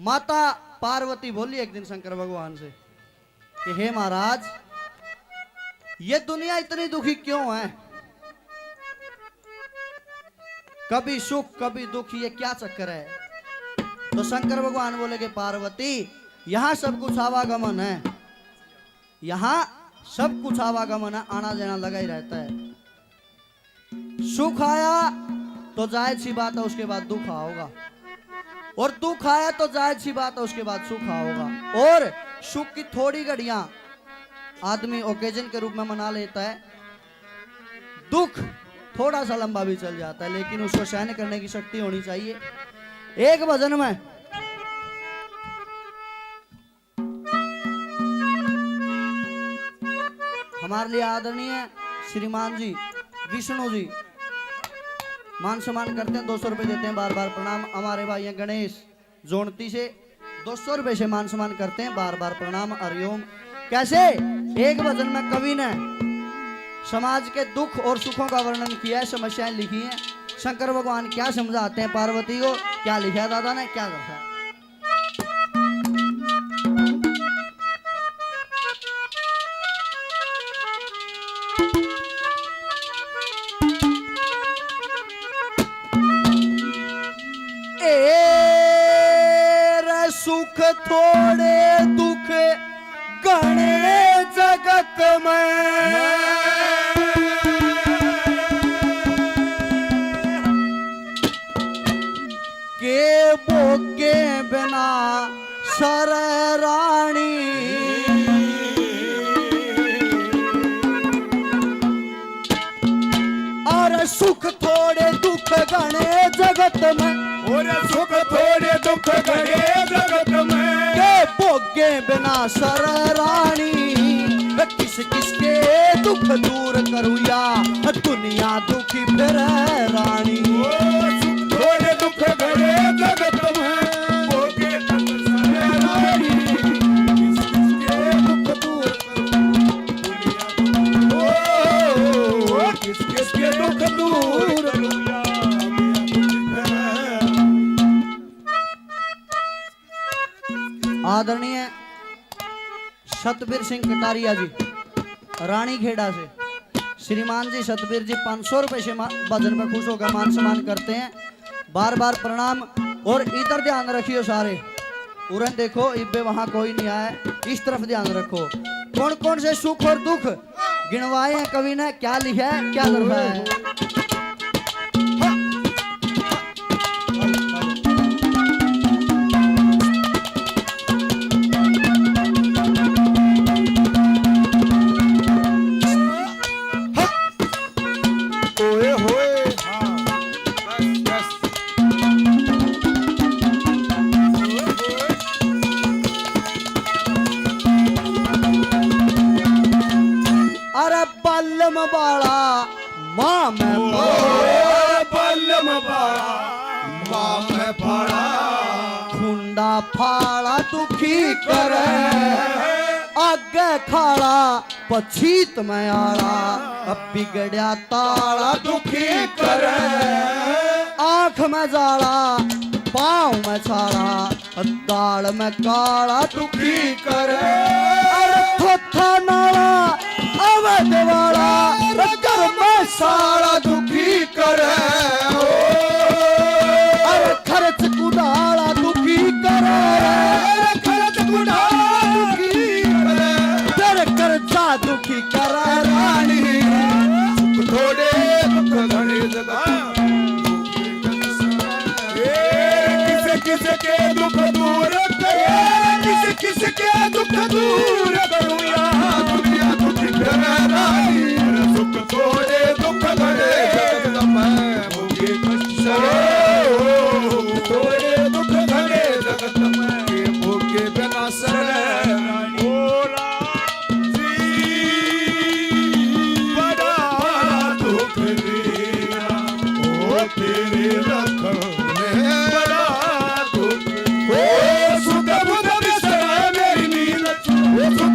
माता पार्वती बोली एक दिन शंकर भगवान से कि हे महाराज, ये दुनिया इतनी दुखी क्यों है? कभी सुख कभी दुख, ये क्या चक्कर है? तो शंकर भगवान बोले कि पार्वती, यहां सब कुछ आवागमन है, यहां सब कुछ आवागमन है, आना जाना लगा ही रहता है। सुख आया तो जायज सी बात है उसके बाद दुख होगा, और दुख आया तो जायज सी बात है उसके बाद सुख होगा। और सुख की थोड़ी घड़ियां आदमी ओकेजन के रूप में मना लेता है, दुख थोड़ा सा लंबा भी चल जाता है, लेकिन उसको सहन करने की शक्ति होनी चाहिए। एक भजन में हमारे लिए आदरणीय श्रीमान जी विष्णु जी मान सम्मान करते हैं, 200 रुपए देते हैं, बार बार प्रणाम। हमारे भाई हैं गणेश जोनती से 200 रुपए से मान सम्मान करते हैं, बार बार प्रणाम। हरिओम। कैसे एक भजन में कवि ने समाज के दुख और सुखों का वर्णन किया है, समस्याएं लिखी हैं। शंकर भगवान क्या समझाते हैं पार्वती को, क्या लिखा है दादा ने, क्या करता है? सुख थोड़े दुख गणे जगत में, के भोगे बिना सर रानी, और सुख थोड़े दुख गणे जगत में, और सुख थोड़े दुख गणे जगत में, के भोगे बिना सर रानी, किस किसके दुख दूर करूया, दुनिया दुखी फिर रानी। सुख थोड़े दुख गणे जगत में, भोगे बिना सर रानी, किस किसके दुख दूर करूया, किस किसके दुख दूर करूया। आदरणीय सतबीर सिंह कटारिया जी रानी खेड़ा से, श्रीमान जी सतबीर जी 500 रुपए से भजन पर खुश होकर मान सम्मान करते हैं, बार बार प्रणाम। और इधर ध्यान रखियो सारे, उरन देखो इब्बे वहां कोई नहीं आया, इस तरफ ध्यान रखो। कौन कौन से सुख और दुख गिनवाए हैं कवि ने, क्या लिखा है, क्या कर रहा है? बल्लम बाड़ा माँ में बल्लम बाड़ा माँ में पड़ा, खुंडा फाड़ा दुखी करे, आगे खाड़ा पछीत में आड़ा, अब बिगड़िया ताड़ा दुखी करे, आंख में जाड़ा पाँव में छाड़ा, दाढ़ में काड़ा दुखी करे, अरे थोथा नाड़ा अवध वाला, कर में सारा दुखी करे, अरे खर्च कुदाड़ा दुखी करे, खर्च कुढ़ाड़ा दुखी करे, तेरे कर्जा दुखी करे रानी। सुख थोड़े दुख गणे जगत, किस किस के दुख दूर करे, किस किस के दुख दूर करूया, दुनिया दुखी फिरे रानी। सुख थोड़े दुख गणे जगत में, भोगे कष्ट सरे, थोड़े दुख गणे जगत में, भोगे बिना सरे रानी। बड़ा दुख दिया ओ तेरे लख में, बड़ा दुख, ओ सुख बुध बिसरा मेरी नींद, ओ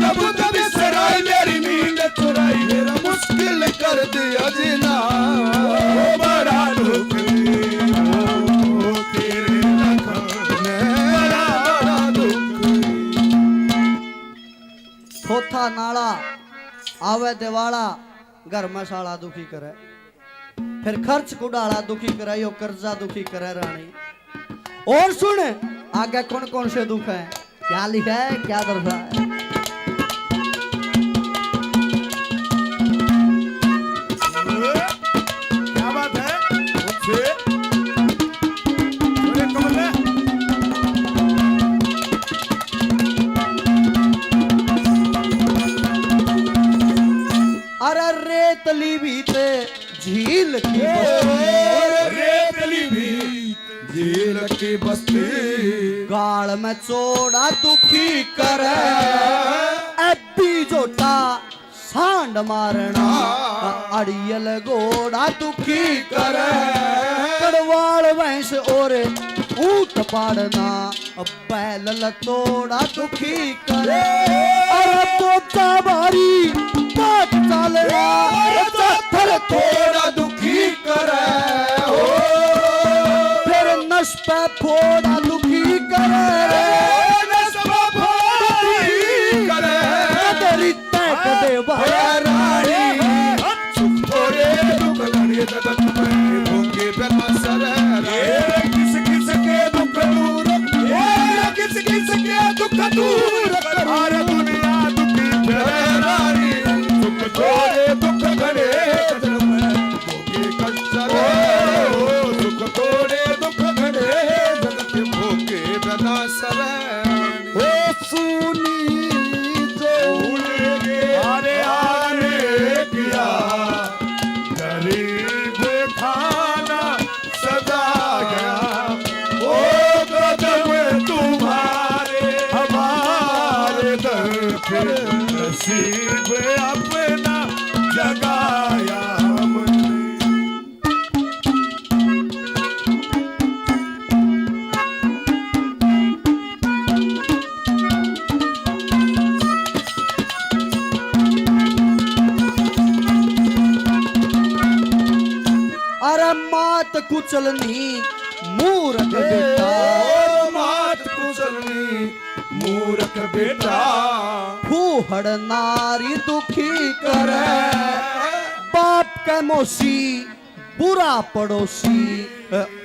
आवे दिवाला घर में साला दुखी करे, फिर खर्च कुडाला दुखी करे, यो कर्जा दुखी करे रानी। और सुन आगे कौन कौन से दुख है, क्या लिखा है, क्या दर्शा है। क्या बात है मुझसे कमल है। अरे रेतली बीते झील की रेतली भी झील की बस्ती, गाल में चोड़ा दुखी करे, एबी जोटा सांड मारना, अड़ियल घोड़ा दुखी करे, कड़वाल भैंस और ऊंट पाड़ना, बैल लतोड़ा दुखी करे, अरे तोता बारी बात चालना, पत्थर थोड़ा दुखी करे हो, फिर नश पे फोड़ा दुखी करे, नशा फोड़ी करे, तेरी तय कदे रानी सुख थोड़े दुख घड़े जगत में भूखे बेमसर है। किस किस के दुख दूर, किस किस के दुख दूर, हर दुनिया दुखी फिरे रानी, सुख थोड़े दुख घड़े जगत में भूखे कंसर है। सुख थोड़े दुख घड़े जगत में भूखे बेमसर है। ओ सुनी अरे आने किया गरीब खाना सजा गया, ओ कदम तुम्हारे हमारे दर पे, नसीब अपना जगाया हमने। अरे मात कुचलनी मूर्ख बेटा, ओ मात कुचलनी मूर्ख बेटा, फूहड़ नारी दुखी करे, बाप के मोसी बुरा पड़ोसी,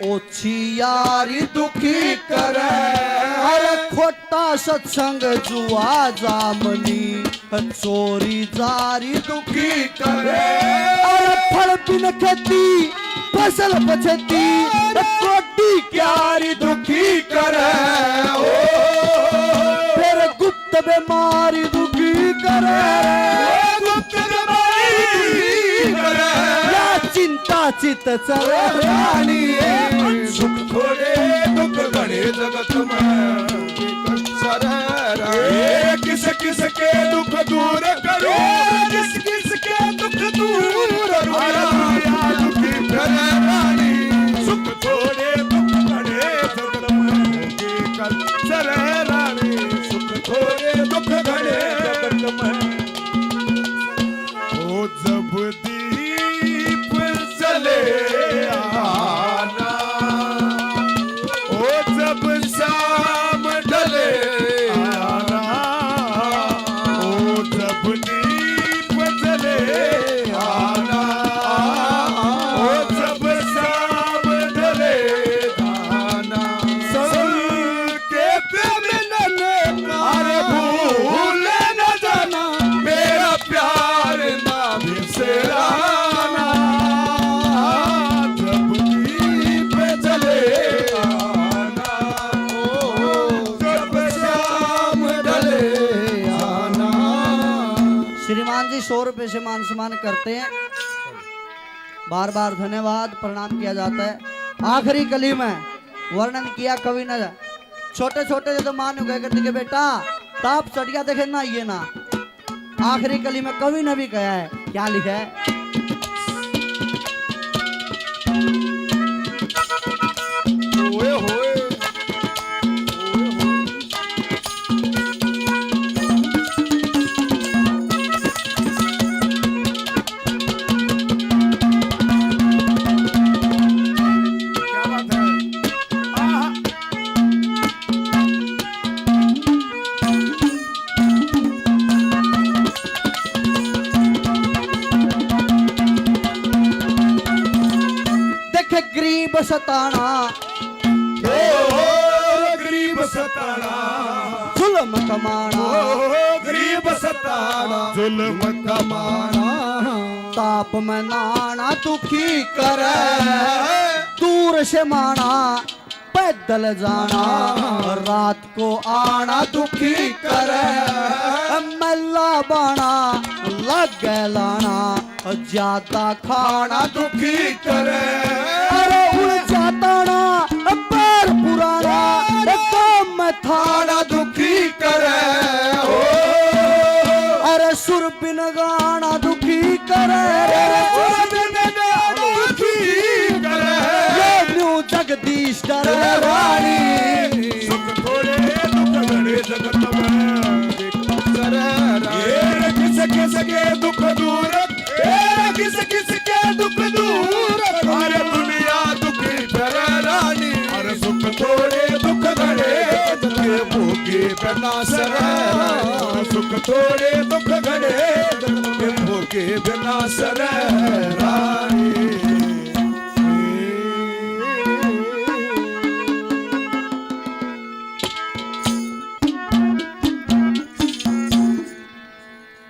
ओछी यारी दुखी करे, अरे खोटा सत्संग जुआ जामनी, चोरी जारी दुखी करे, अरे फल बिन खेती फसल बचती, कोटी क्यारी दुखी करे, फिर गुप्त बीमारी दुखी करे, गुप्त बीमारी करे, या चिंता चित चले रानी, सुख थोड़े दुख घड़े जगत में कंसर है। किस किस के दुख दूर करो, किस किस के दुख दूर करो, दुखी फिरे रानी, सुख थोड़े दुख घड़े जगत में कंसर है रानी, सुख थोड़े दुख घड़े जगत में। ओ जब दीप जले आना, ओ जब शाम ढले आना, ओ जब दीप जले आना, ओ जब शाम ढले आना, सबके मिलन का, अरे भूल न जाना मेरा प्यार ना बिसराना, जब दीप जले आना, जब शाम ढले आना। श्रीमान जी 100 रुपए से मान सम्मान करते हैं, बार बार धन्यवाद प्रणाम किया जाता है। आखिरी कली में वर्णन किया कवि ने, छोटे छोटे जो मान गए करते कि बेटा ताप चढ़िया देखे ना ये ना, आखिरी कली में कवि ने भी कहा है, क्या लिखा है, ओए होए क्या बात है। आहा। सताना, गरीब सताना, जुल्म कमाना, गरीब सताना, जुल्म कमाना, ताप में नाना दुखी करे, दूर से माना पैदल जाना, रात को आना दुखी करे, मेला बाना लग लाना, ज्यादा खाना दुखी करे, अरे उड़ जाता ना पैर पुराना, काम में थाना दुखी करे, अरे सुर बिन गाना दुखी करे, जगदीश डरे रानी, सुख थोड़े दुख बड़े जगत में किस किस के दुख दूर, किस किस के दुख दूर, अरे दुनिया दुखी डरे रानी, अरे सुख थोड़े दुख बड़े जगत भोगी बिना सरे, सुख थोड़े दुख बड़े जगत भोगी बिना सरे रानी।